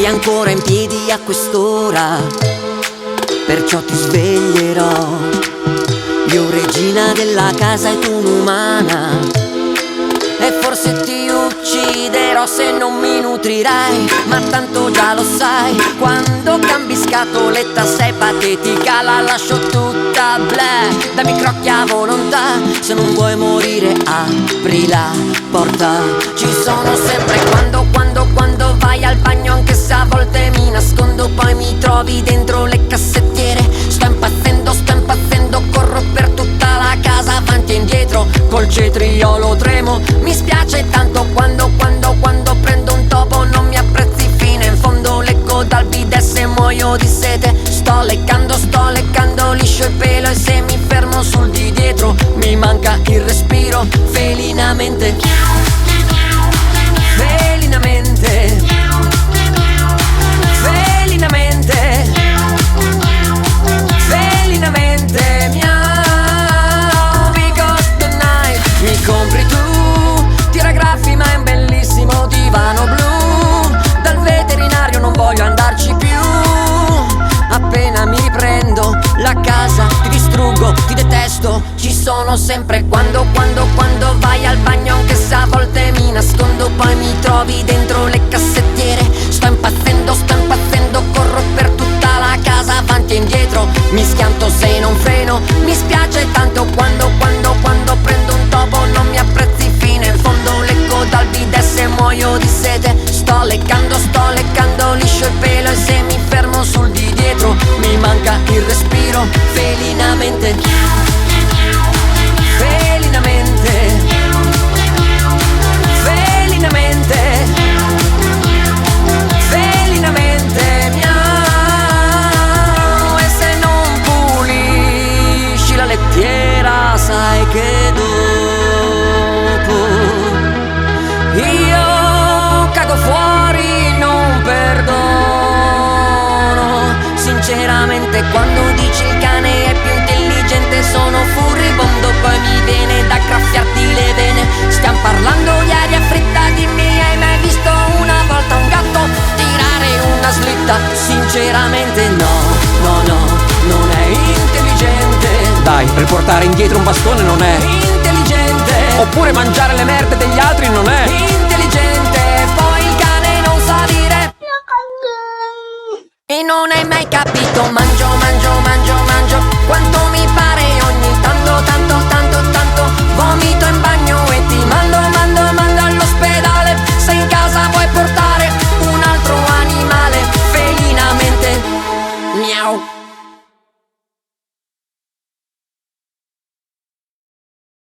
sei ancora in piedi a quest'ora, perciò ti sveglierò. Io regina della casa e tu un'umana, e forse ti ucciderò se non mi nutrirai, ma tanto già lo sai, quando cambi scatoletta sei patetica, la lascio tutta bleh, dammi crocchi a volontà, se non vuoi morire apri la porta. Ci sono sempre quando vai al bagno, anche se a volte mi nascondo, poi mi trovi dentro le cassettiere. Sto impazzendo, corro per tutta la casa, avanti e indietro, col cetriolo tremo. Mi spiace tanto quando prendo un topo, non mi apprezzi fino in fondo, lecco dal bidet se muoio di sete. Sto leccando liscio il pelo, e se mi fermo sul di dietro mi manca il respiro. Felinamente, felinamente, felinamente, felinamente, miau, because the night. Mi compri tu, tiragraffi ma è un bellissimo divano blu, dal veterinario non voglio andarci più. Appena mi riprendo la casa ti distruggo, ti detesto. Ci sono sempre quando vai al bagno, anche se a volte mi nascondo, poi mi trovi dentro le cassettiere. Sto impazzendo, corro per tutta la casa, avanti e indietro, mi schianto se non freno. Mi spiace tanto quando prendo un topo, non mi apprezzi fino in fondo, lecco dal bidet se muoio di sete. Sto leccando liscio il pelo, e se mi fermo sul di dietro mi manca il respiro. Felinamente, felinamente, felinamente, felinamente, miau. E se non pulisci la lettiera, sai che dopo io cago fuori, non perdono. Sinceramente quando dici il cane è più intelligente sono furibondo, poi mi viene da graffiarti le vene. Stiamo parlando di aria fritta, dimmi, hai mai visto una volta un gatto tirare una slitta? Sinceramente no, non è intelligente. Dai, riportare indietro un bastone non è intelligente. Oppure mangiare le merde degli altri non è intelligente. Poi il cane non sa dire e non hai mai capito, mangio, quanto